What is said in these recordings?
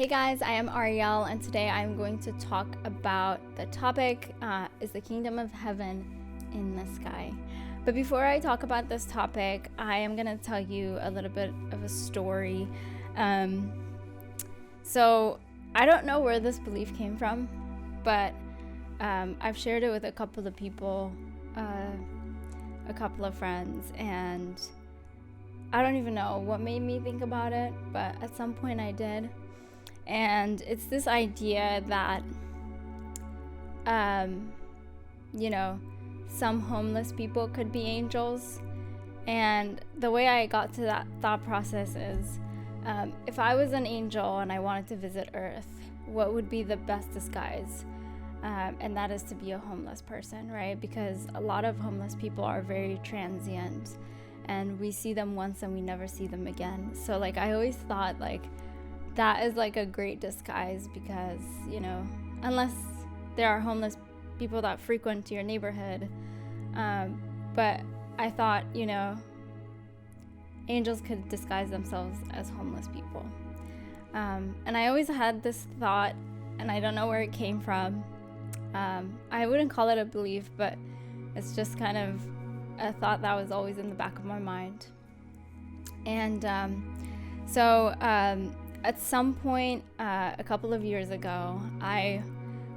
Hey guys, I am Ariel, and today I'm going to talk about the topic is the kingdom of heaven in the sky. But before I talk about this topic, I am going to tell you a little bit of a story. So I don't know where this belief came from, but I've shared it with a couple of people, a couple of friends, and I don't even know what made me think about it, but at some point I did. And it's this idea that, some homeless people could be angels. And the way I got to that thought process is, if I was an angel and I wanted to visit Earth, what would be the best disguise? And that is to be a homeless person, right? Because a lot of homeless people are very transient, and we see them once and we never see them again. So I always thought that is a great disguise, because unless there are homeless people that frequent your neighborhood, but I thought angels could disguise themselves as homeless people, and I always had this thought, and I don't know where it came from. I wouldn't call it a belief, but it's just kind of a thought that was always in the back of my mind. And at some point, a couple of years ago, I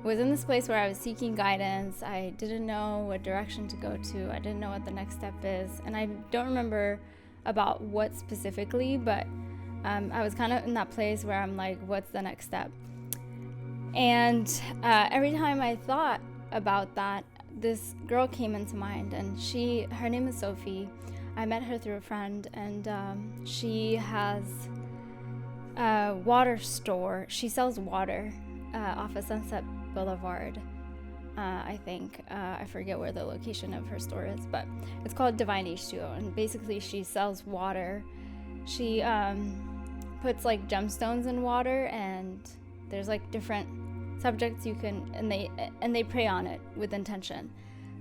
was in this place where I was seeking guidance. I didn't know what direction to go to. I didn't know what the next step is. And I don't remember about what specifically, but I was kind of in that place where I'm like, what's the next step? And every time I thought about that, this girl came into mind, and her name is Sophie. I met her through a friend, and she has a water store. She sells water off of Sunset Boulevard, I think. I forget where the location of her store is, but it's called Divine H2O, and basically she sells water. She puts gemstones in water, and there's different subjects you can, and they pray on it with intention.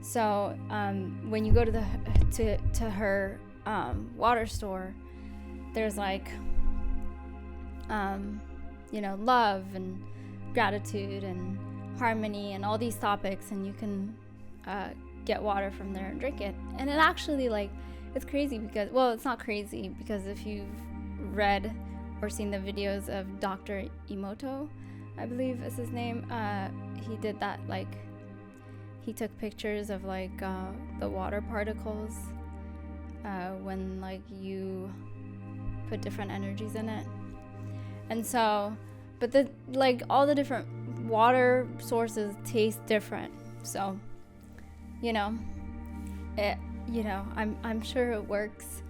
So when you go to her water store, there's love and gratitude and harmony and all these topics, and you can get water from there and drink it. And it actually it's crazy because, well, it's not crazy, because if you've read or seen the videos of Dr. Emoto, I believe is his name, he did that, he took pictures of the water particles when you put different energies in it. And so, but all the different water sources taste different. So, I'm sure it works.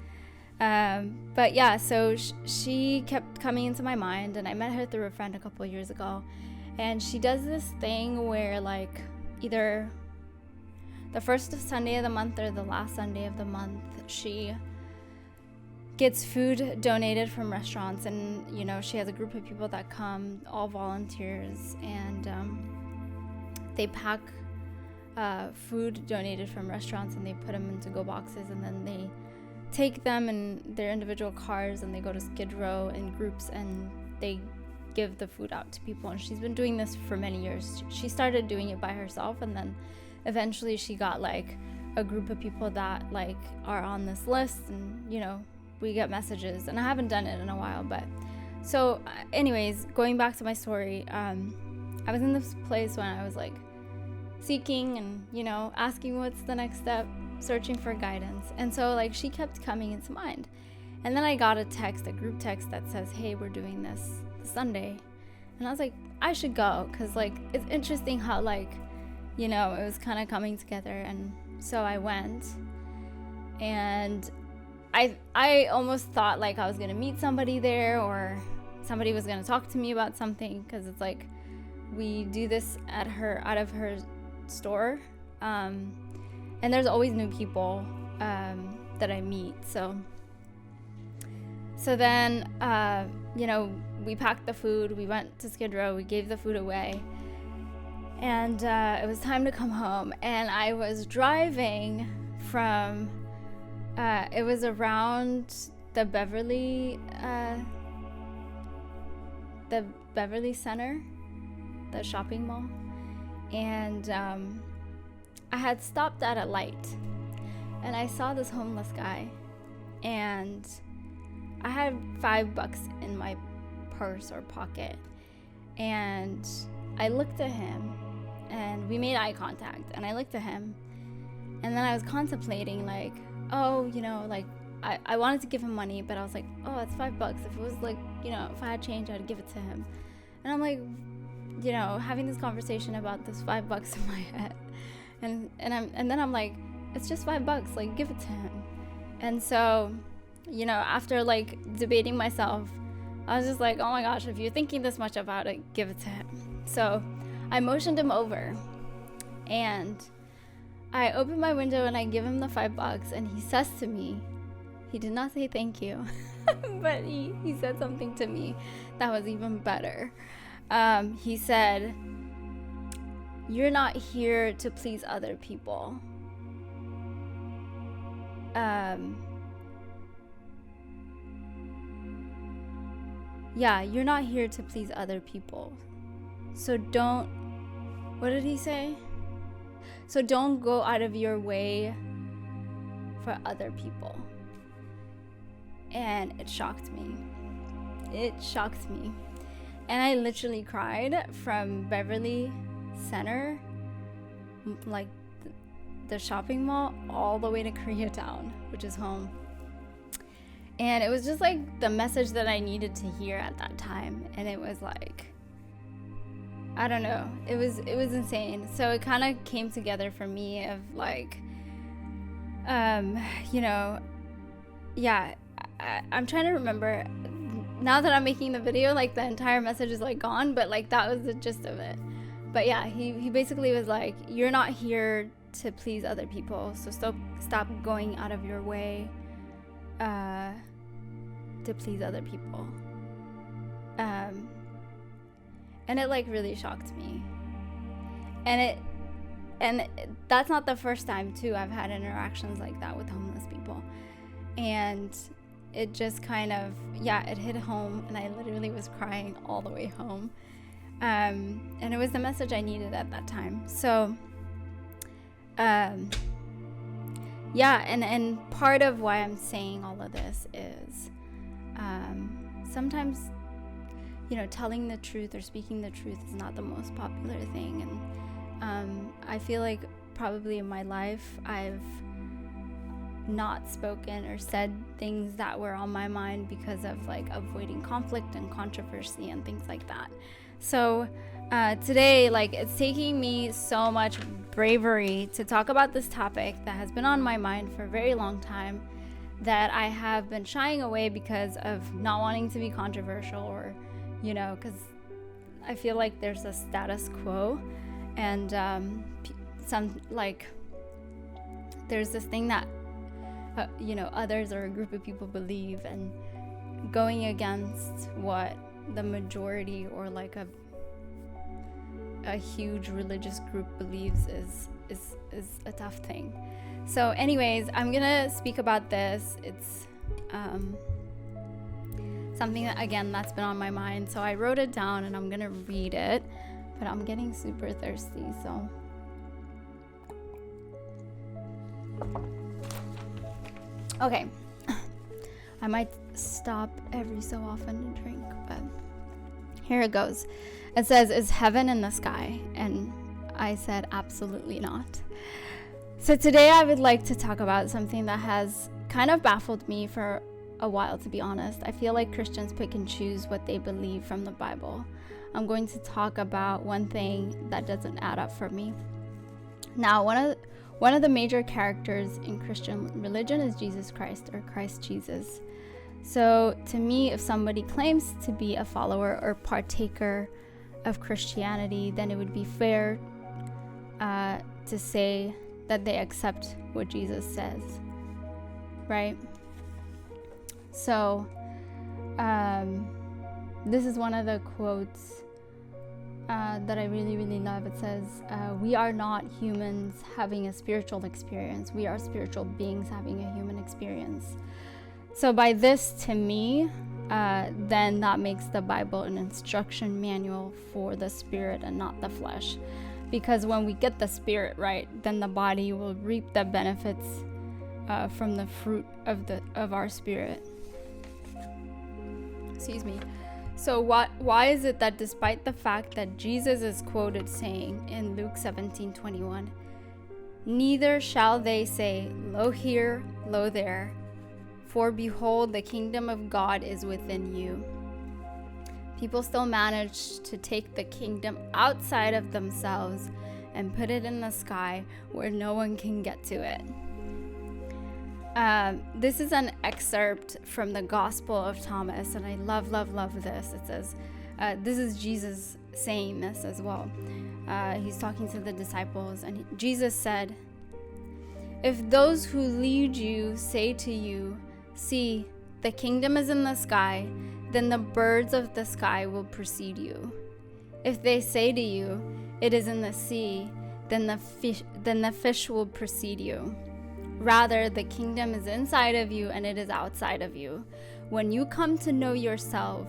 But yeah, so she kept coming into my mind, and I met her through a friend a couple of years ago. And she does this thing where either the first Sunday of the month or the last Sunday of the month, she gets food donated from restaurants, and she has a group of people that come, all volunteers, and they pack food donated from restaurants, and they put them into go boxes, and then they take them in their individual cars, and they go to Skid Row in groups, and they give the food out to people. And she's been doing this for many years. She started doing it by herself, and then eventually she got a group of people that are on this list, and we get messages. And I haven't done it in a while, but so anyways, going back to my story, I was in this place when I was seeking and asking what's the next step, searching for guidance. And so she kept coming into mind. And then I got a group text that says, hey, we're doing this Sunday. And I was like, I should go, because it's interesting how it was kind of coming together. And so I went, and I almost thought I was gonna meet somebody there, or somebody was gonna talk to me about something, because it's we do this out of her store, and there's always new people that I meet. So then we packed the food, we went to Skid Row, we gave the food away, and it was time to come home. And I was driving from it was around the Beverly the Beverly Center, the shopping mall, and I had stopped at a light, and I saw this homeless guy, and I had $5 in my purse or pocket, and I looked at him, and we made eye contact, and I looked at him, and then I was contemplating, like, oh, you know, like, I wanted to give him money, but I was like, oh, it's $5. If it was like, you know, if I had change, I'd give it to him. And I'm like, you know, having this conversation about this $5 in my head, and then I'm like, it's just $5, like, give it to him. And so, you know, after like debating myself, I was just like, oh my gosh, if you're thinking this much about it, give it to him. So I motioned him over, and I opened my window and I give him the $5, and he says to me, he did not say thank you, but he said something to me that was even better. He said, you're not here to please other people. Yeah, you're not here to please other people. So don't, what did he say? So don't go out of your way for other people. And it shocked me. It shocked me. And I literally cried from Beverly Center, like the shopping mall, all the way to Koreatown, which is home. And it was just like the message that I needed to hear at that time. And it was like, I don't know, it was insane. So it kind of came together for me of like, you know, yeah, I'm trying to remember now that I'm making the video, like the entire message is like gone, but like that was the gist of it. But yeah, he basically was like, you're not here to please other people, so stop going out of your way to please other people. And it like really shocked me. And that's not the first time too I've had interactions like that with homeless people. And it just kind of, yeah, it hit home, and I literally was crying all the way home. And it was the message I needed at that time. So, yeah, and part of why I'm saying all of this is sometimes, you know, telling the truth or speaking the truth is not the most popular thing. And I feel like probably in my life I've not spoken or said things that were on my mind because of like avoiding conflict and controversy and things like that. So today, like, it's taking me so much bravery to talk about this topic that has been on my mind for a very long time, that I have been shying away because of not wanting to be controversial, or, you know, because I feel like there's a status quo, and some, like, there's this thing that you know, others or a group of people believe, and going against what the majority or like a huge religious group believes is a tough thing. So anyways, I'm gonna speak about this. It's something that, again, that's been on my mind, so I wrote it down and I'm gonna read it, but I'm getting super thirsty, so okay. I might stop every so often to drink, but here it goes. It says, is heaven in the sky? And I said, absolutely not. So today I would like to talk about something that has kind of baffled me for a while, to be honest. I feel like Christians pick and choose what they believe from the Bible. I'm going to talk about one thing that doesn't add up for me. Now, one of the major characters in Christian religion is Jesus Christ, or Christ Jesus. So to me, if somebody claims to be a follower or partaker of Christianity, then it would be fair to say that they accept what Jesus says, right? So this is one of the quotes that I really, really love. It says, we are not humans having a spiritual experience. We are spiritual beings having a human experience. So by this, to me, then that makes the Bible an instruction manual for the spirit and not the flesh. Because when we get the spirit right, then the body will reap the benefits from the fruit of our spirit. Excuse me. So why is it that despite the fact that Jesus is quoted saying in Luke 17:21, "Neither shall they say, lo here, lo there, for behold, the kingdom of God is within you," people still manage to take the kingdom outside of themselves and put it in the sky where no one can get to it. This is an excerpt from the Gospel of Thomas, and I love this. It says, this is Jesus saying this as well. He's talking to the disciples, and Jesus said, "If those who lead you say to you, 'See, the kingdom is in the sky,' then the birds of the sky will precede you. If they say to you, 'It is in the sea,' then the fish will precede you. Rather, the kingdom is inside of you and it is outside of you. When you come to know yourself,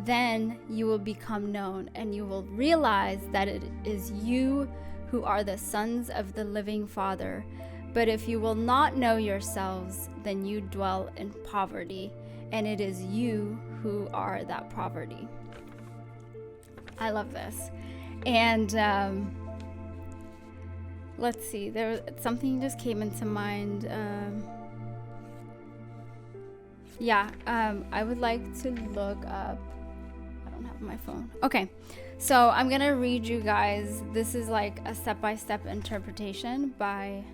then you will become known, and you will realize that it is you who are the sons of the living Father. But if you will not know yourselves, then you dwell in poverty, and it is you who are that poverty." I love this. And let's see, something just came into mind. I would like to look up, I don't have my phone. Okay, so I'm gonna read you guys. This is like a step-by-step interpretation by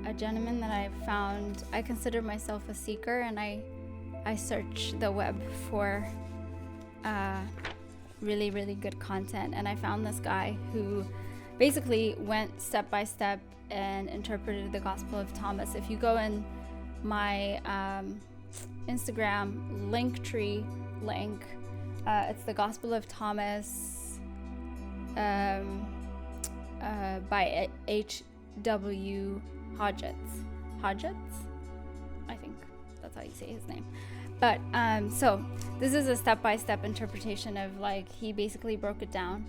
a gentleman that I found. I consider myself a seeker, and I search the web for really, really good content, and I found this guy who basically went step by step and interpreted the Gospel of Thomas. If you go in my Instagram Linktree link, it's the Gospel of Thomas by H.W. Hodgetts, I think that's how you say his name. But so this is a step-by-step interpretation of, like, he basically broke it down.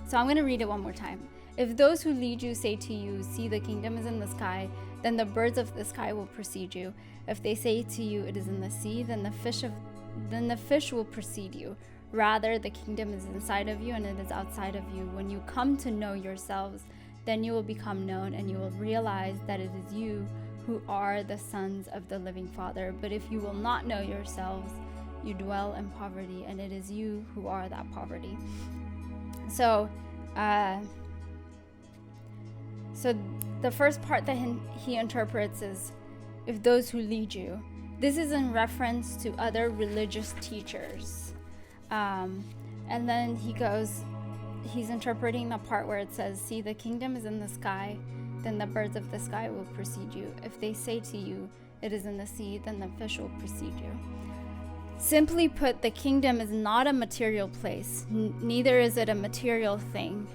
So I'm going to read it one more time. "If those who lead you say to you, 'See, the kingdom is in the sky,' then the birds of the sky will precede you. If they say to you, 'It is in the sea,' then the fish will precede you. Rather, the kingdom is inside of you and it is outside of you. When you come to know yourselves, then you will become known, and you will realize that it is you who are the sons of the living Father. But if you will not know yourselves, you dwell in poverty, and it is you who are that poverty." So the first part that he interprets is, "If those who lead you." This is in reference to other religious teachers. And then he's interpreting the part where it says, "See, the kingdom is in the sky, then the birds of the sky will precede you. If they say to you, 'It is in the sea,' then the fish will precede you." Simply put, the kingdom is not a material place, neither is it a material thing,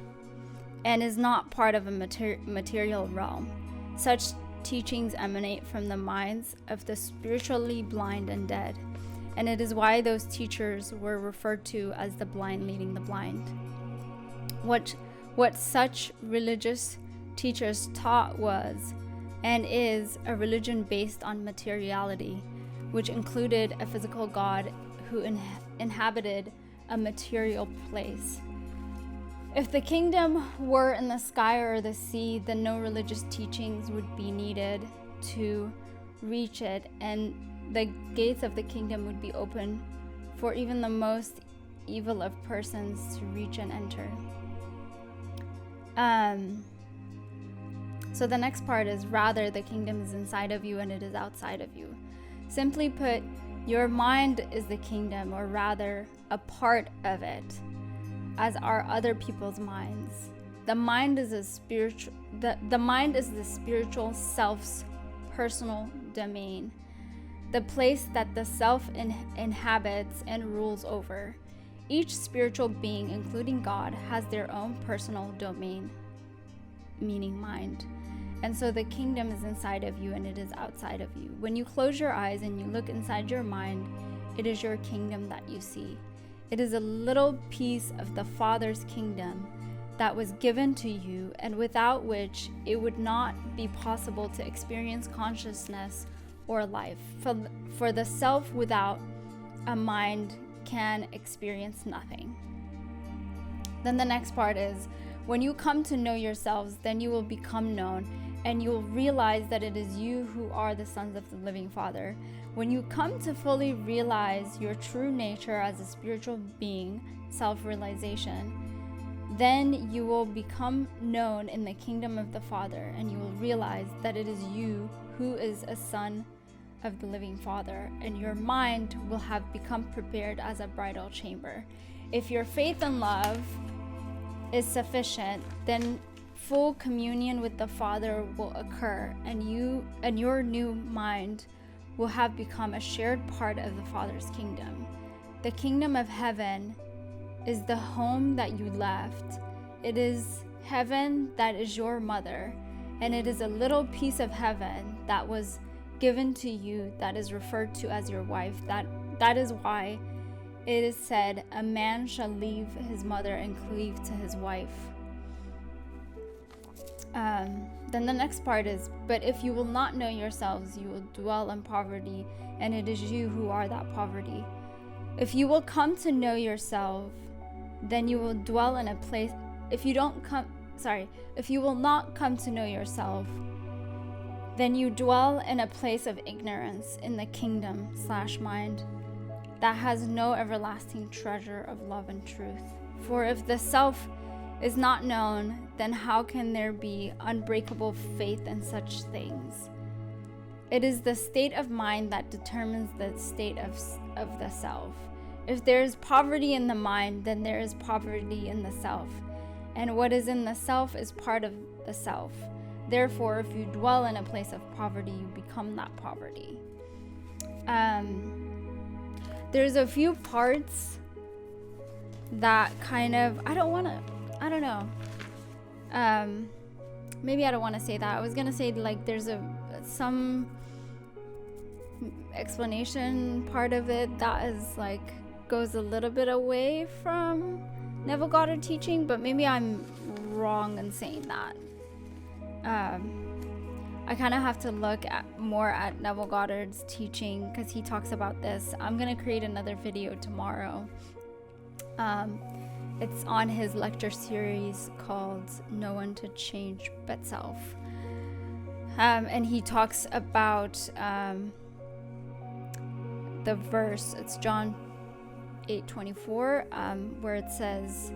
and is not part of a material realm. Such teachings emanate from the minds of the spiritually blind and dead, and it is why those teachers were referred to as the blind leading the blind. What such religious teachers taught was and is a religion based on materiality, which included a physical God who inhabited a material place. If the kingdom were in the sky or the sea, then no religious teachings would be needed to reach it, and the gates of the kingdom would be open for even the most evil of persons to reach and enter. So the next part is, "Rather, the kingdom is inside of you and it is outside of you." Simply put, your mind is the kingdom, or rather a part of it, as are other people's minds. The mind is the spiritual self's personal domain, the place that the self inhabits and rules over. Each spiritual being, including God, has their own personal domain, meaning mind. And so the kingdom is inside of you and it is outside of you. When you close your eyes and you look inside your mind, it is your kingdom that you see. It is a little piece of the Father's kingdom that was given to you, and without which it would not be possible to experience consciousness or life. For the self without a mind can experience nothing. Then the next part is, when you come to know yourselves, then you will become known, and you will realize that it is you who are the sons of the living Father. When you come to fully realize your true nature as a spiritual being, self-realization, then you will become known in the kingdom of the Father, and you will realize that it is you who is a son of the living Father, and your mind will have become prepared as a bridal chamber. If your faith and love is sufficient, then full communion with the Father will occur, and you and your new mind will have become a shared part of the Father's kingdom. The kingdom of heaven is the home that you left. It is heaven that is your mother, and it is a little piece of heaven that was given to you that is referred to as your wife. That is why it is said, a man shall leave his mother and cleave to his wife. Then the next part is, but if you will not know yourselves, you will dwell in poverty, and it is you who are that poverty. If you will come to know yourself, then you will dwell in a place. If you will not come to know yourself, then you dwell in a place of ignorance in the kingdom/mind that has no everlasting treasure of love and truth. For if the self is not known, then how can there be unbreakable faith in such things? It is the state of mind that determines the state of the self. If there is poverty in the mind, then there is poverty in the self. And what is in the self is part of the self. Therefore, if you dwell in a place of poverty, you become that poverty. There's a few parts that kind of, maybe I don't want to say that. I was going to say like there's some explanation part of it that is like goes a little bit away from Neville Goddard teaching, but maybe I'm wrong in saying that. I kind of have to look more at Neville Goddard's teaching because he talks about this. I'm going to create another video tomorrow. It's on his lecture series called No One to Change But Self. And he talks about the verse, it's John 8:24, where it says,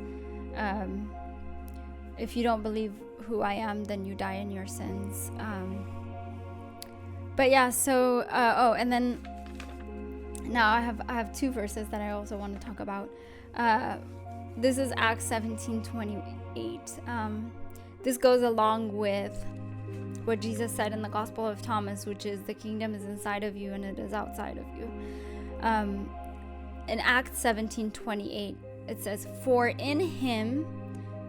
if you don't believe who I am, then you die in your sins. But yeah, so and then now I have two verses that I also want to talk about. This is Acts 17:28. This goes along with what Jesus said in the Gospel of Thomas, which is the kingdom is inside of you and it is outside of you. In Acts 17:28, it says, for in him,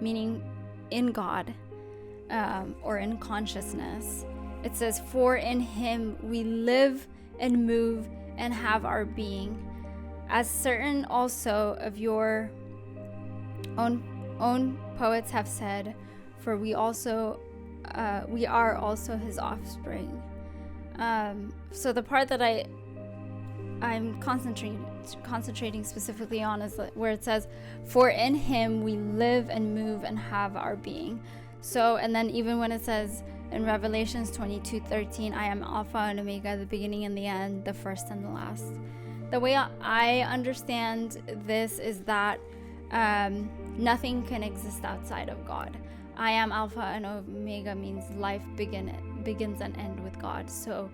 meaning in God, or in consciousness, it says, for in him we live and move and have our being, as certain also of your own poets have said, for we are also his offspring. So the part that I'm concentrating specifically on is where it says, for in him we live and move and have our being. So, and then even when it says in Revelations 22:13, I am Alpha and Omega, the beginning and the end, the first and the last. The way I understand this is that nothing can exist outside of God. I am Alpha and Omega means life begins and ends with God. So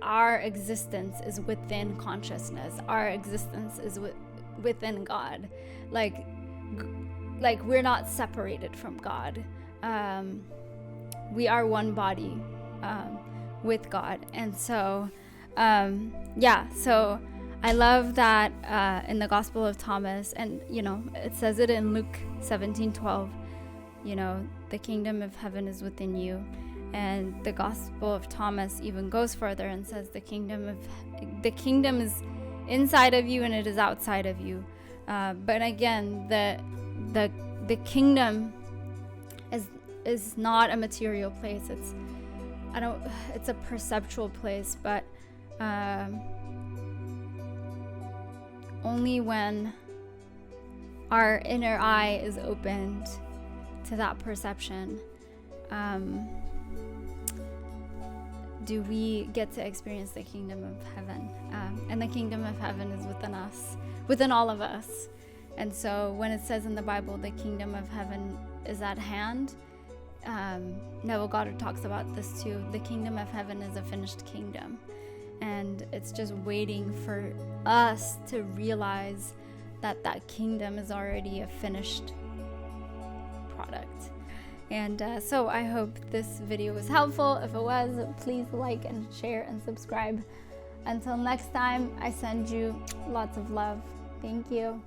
our existence is within consciousness. Our existence is within God. Like we're not separated from God. We are one body with God. And so, so I love that in the Gospel of Thomas, and, it says it in Luke 17:12, the kingdom of heaven is within you. And the Gospel of Thomas even goes further and says the kingdom is inside of you and it is outside of you. But again, the kingdom is not a material place. It's a perceptual place, but only when our inner eye is opened to that perception do we get to experience the kingdom of heaven. And the kingdom of heaven is within us, within all of us. And so when it says in the Bible, the kingdom of heaven is at hand, Neville Goddard talks about this too. The kingdom of heaven is a finished kingdom. And it's just waiting for us to realize that that kingdom is already a finished product. And so I hope this video was helpful. If it was, please like and share and subscribe. Until next time, I send you lots of love. Thank you.